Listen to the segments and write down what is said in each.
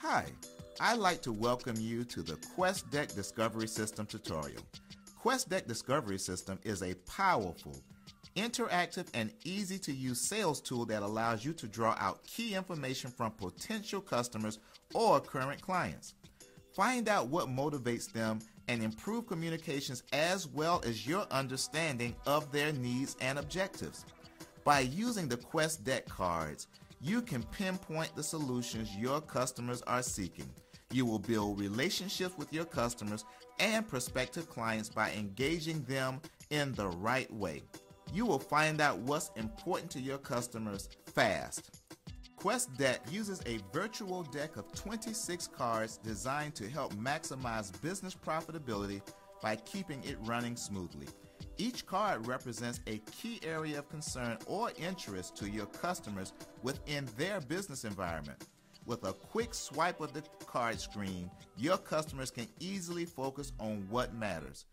Hi, I'd like to welcome you to the QuestDeck Discovery System tutorial. QuestDeck Discovery System is a powerful, interactive, and easy-to-use sales tool that allows you to draw out key information from potential customers or current clients. Find out what motivates them and improve communications as well as your understanding of their needs and objectives. By using the QuestDeck cards, you can pinpoint the solutions your customers are seeking. You will build relationships with your customers and prospective clients by engaging them in the right way. You will find out what's important to your customers fast. QuestDeck uses a virtual deck of 26 cards designed to help maximize business profitability by keeping it running smoothly. Each card represents a key area of concern or interest to your customers within their business environment. With a quick swipe of the card screen, your customers can easily focus on what matters.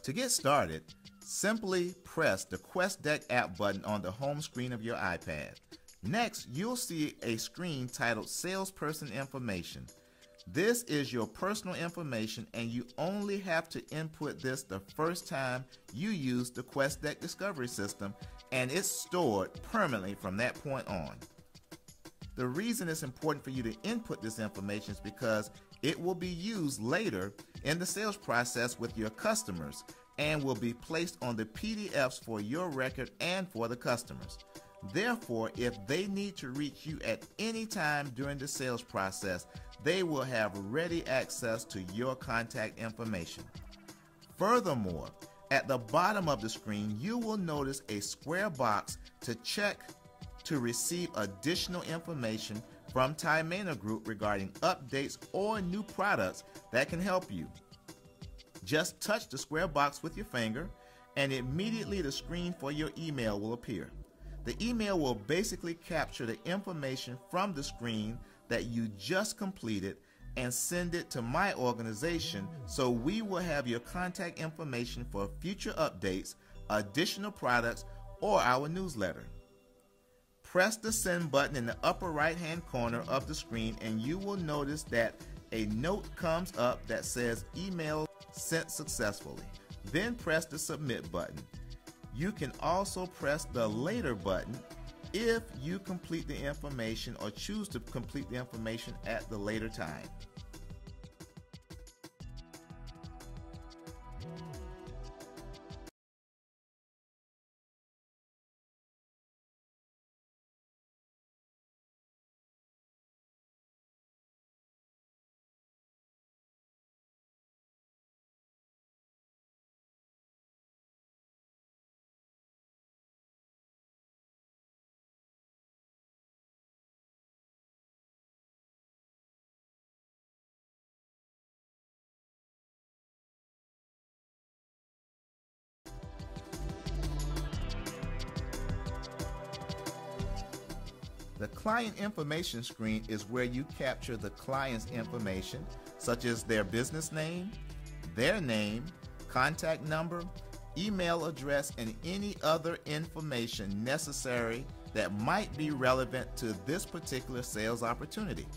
To get started, simply press the QuestDeck app button on the home screen of your iPad. Next, you'll see a screen titled Salesperson Information. This is your personal information, and you only have to input this the first time you use the QuestDeck Discovery System, and it's stored permanently from that point on. The reason it's important for you to input this information is because it will be used later in the sales process with your customers and will be placed on the PDFs for your record and for the customers. Therefore, if they need to reach you at any time during the sales process, they will have ready access to your contact information. Furthermore, at the bottom of the screen, you will notice a square box to check to receive additional information from Time Maynard Group regarding updates or new products that can help you. Just touch the square box with your finger, and immediately the screen for your email will appear. The email will basically capture the information from the screen that you just completed and send it to my organization, so we will have your contact information for future updates, additional products, or our newsletter. Press the send button in the upper right hand corner of the screen, and you will notice that a note comes up that says email sent successfully. Then press the submit button. You can also press the later button if you complete the information or choose to complete the information at the later time. The client information screen is where you capture the client's information, such as their business name, their name, contact number, email address, and any other information necessary that might be relevant to this particular sales opportunity.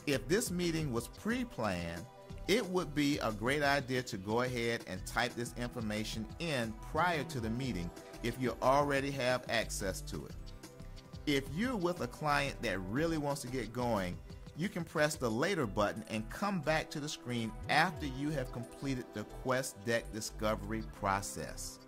If this meeting was pre-planned, it would be a great idea to go ahead and type this information in prior to the meeting if you already have access to it. If you're with a client that really wants to get going, you can press the later button and come back to the screen after you have completed the QuestDeck discovery process.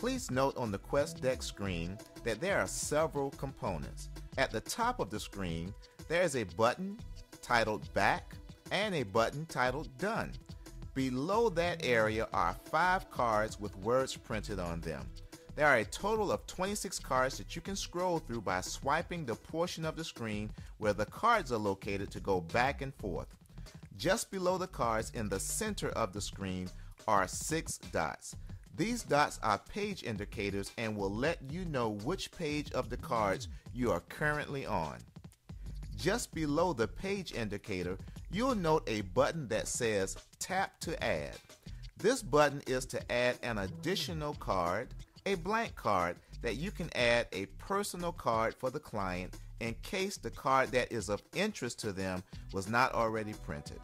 Please note on the QuestDeck screen that there are several components. At the top of the screen, there is a button titled Back and a button titled Done. Below that area are 5 cards with words printed on them. There are a total of 26 cards that you can scroll through by swiping the portion of the screen where the cards are located to go back and forth. Just below the cards in the center of the screen are 6 dots. These dots are page indicators and will let you know which page of the cards you are currently on. Just below the page indicator, you'll note a button that says Tap to Add. This button is to add an additional card, a blank card, that you can add a personal card for the client in case the card that is of interest to them was not already printed.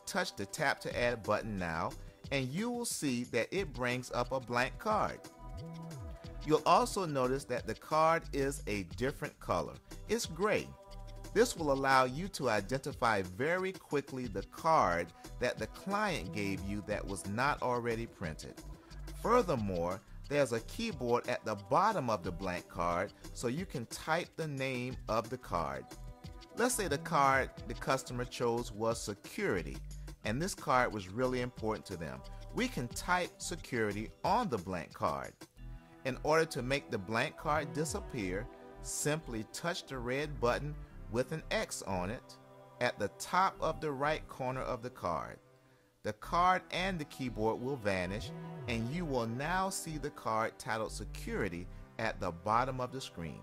Touch the Tap to Add button now, and you will see that it brings up a blank card. You'll also notice that the card is a different color. It's gray. This will allow you to identify very quickly the card that the client gave you that was not already printed. Furthermore, there's a keyboard at the bottom of the blank card so you can type the name of the card. Let's say the card the customer chose was security, and this card was really important to them. We can type security on the blank card. In order to make the blank card disappear, simply touch the red button with an X on it at the top of the right corner of the card. The card and the keyboard will vanish, and you will now see the card titled Security at the bottom of the screen.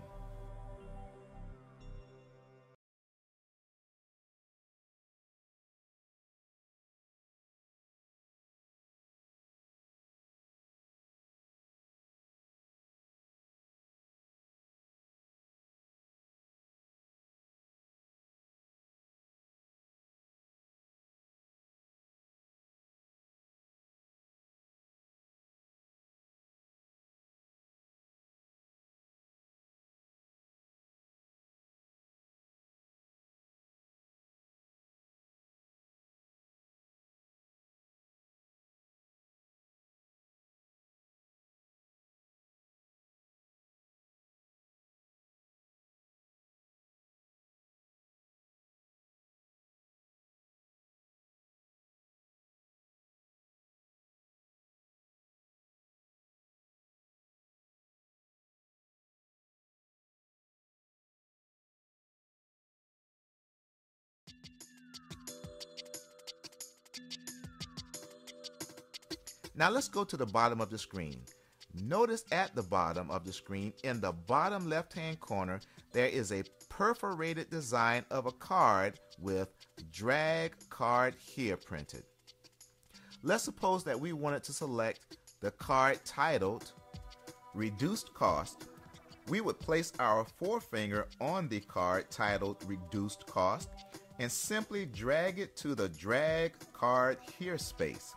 Now let's go to the bottom of the screen. Notice at the bottom of the screen, in the bottom left-hand corner, there is a perforated design of a card with Drag Card Here printed. Let's suppose that we wanted to select the card titled Reduced Cost. We would place our forefinger on the card titled Reduced Cost and simply drag it to the Drag Card Here space.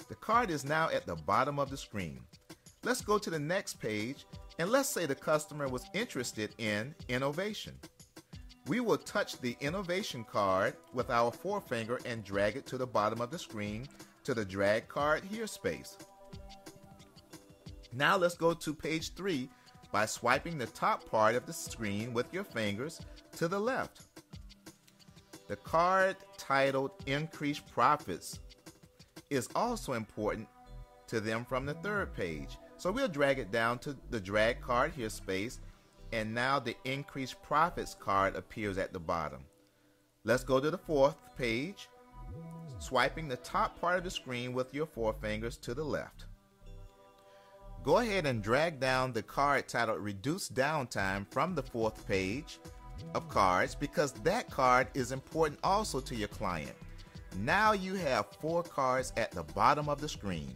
The card is now at the bottom of the screen. Let's go to the next page, and let's say the customer was interested in innovation. We will touch the innovation card with our forefinger and drag it to the bottom of the screen to the Drag Card Here space. Now let's go to page 3 by swiping the top part of the screen with your fingers to the left. The card titled Increased Profits is also important to them from the third page. So we'll drag it down to the Drag Card Here space, and now the Increased Profits card appears at the bottom. Let's go to the fourth page, swiping the top part of the screen with your forefingers to the left. Go ahead and drag down the card titled Reduced Downtime from the fourth page of cards because that card is important also to your client. Now you have 4 cards at the bottom of the screen.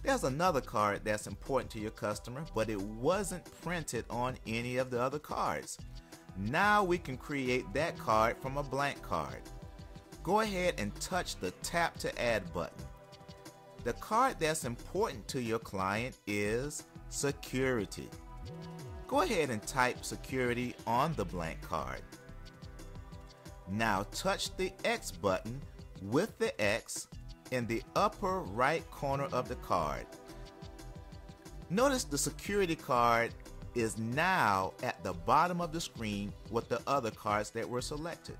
There's another card that's important to your customer, but it wasn't printed on any of the other cards. Now we can create that card from a blank card. Go ahead and touch the Tap to Add button. The card that's important to your client is security. Go ahead and type security on the blank card. Now touch the X button with the X in the upper right corner of the card. Notice the security card is now at the bottom of the screen with the other cards that were selected.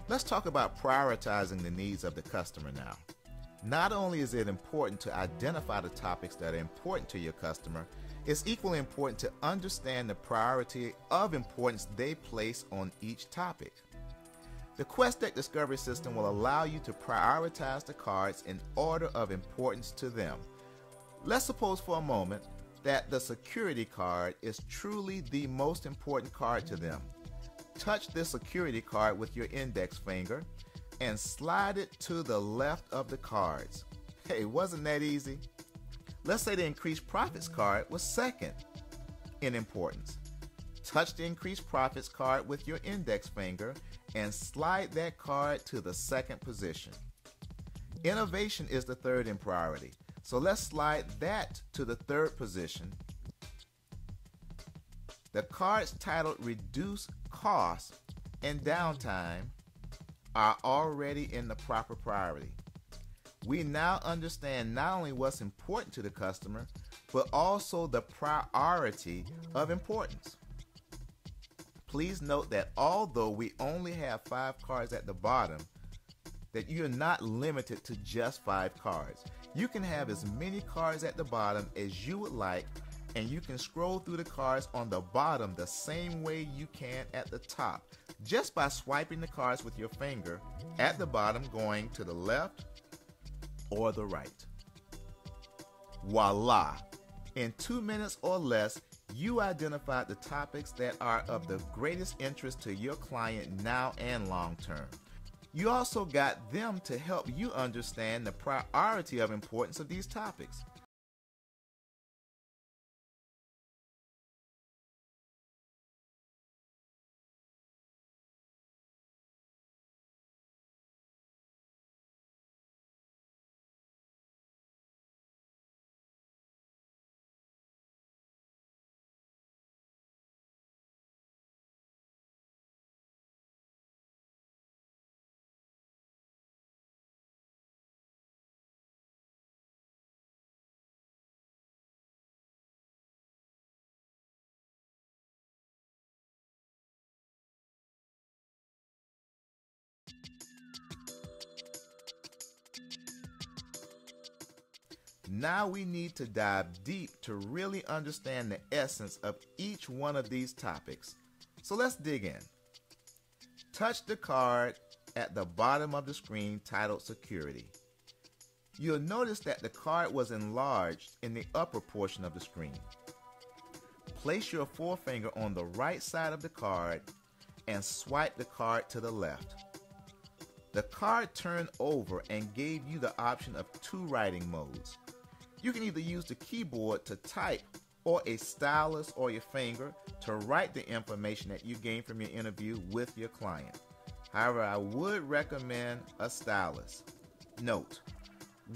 Let's talk about prioritizing the needs of the customer now. Not only is it important to identify the topics that are important to your customer, it's equally important to understand the priority of importance they place on each topic. The QuestDeck Discovery System will allow you to prioritize the cards in order of importance to them. Let's suppose for a moment that the security card is truly the most important card to them. Touch this security card with your index finger and slide it to the left of the cards. Hey, wasn't that easy? Let's say the increased profits card was second in importance. Touch the increased profits card with your index finger and slide that card to the second position. Innovation is the third in priority, so let's slide that to the third position. The cards titled Reduce Costs and Downtime are already in the proper priority. We now understand not only what's important to the customer, but also the priority of importance. Please note that although we only have 5 cards at the bottom, that you're not limited to just 5 cards. You can have as many cards at the bottom as you would like, and you can scroll through the cards on the bottom the same way you can at the top, just by swiping the cards with your finger at the bottom going to the left or the right. Voila! In 2 minutes or less, you identified the topics that are of the greatest interest to your client now and long term. You also got them to help you understand the priority of importance of these topics. Now we need to dive deep to really understand the essence of each one of these topics. So let's dig in. Touch the card at the bottom of the screen titled Security. You'll notice that the card was enlarged in the upper portion of the screen. Place your forefinger on the right side of the card and swipe the card to the left. The card turned over and gave you the option of 2 writing modes. You can either use the keyboard to type or a stylus or your finger to write the information that you gained from your interview with your client. However, I would recommend a stylus. Note,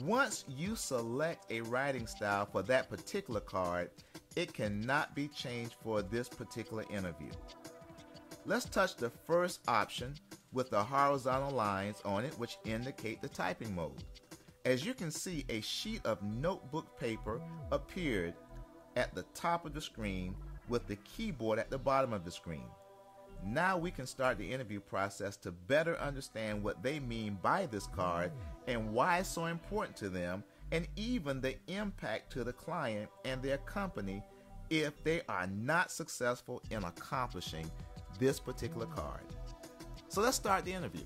once you select a writing style for that particular card, it cannot be changed for this particular interview. Let's touch the first option with the horizontal lines on it, which indicate the typing mode. As you can see, a sheet of notebook paper appeared at the top of the screen with the keyboard at the bottom of the screen. Now we can start the interview process to better understand what they mean by this card and why it's so important to them, and even the impact to the client and their company if they are not successful in accomplishing this particular card. So let's start the interview.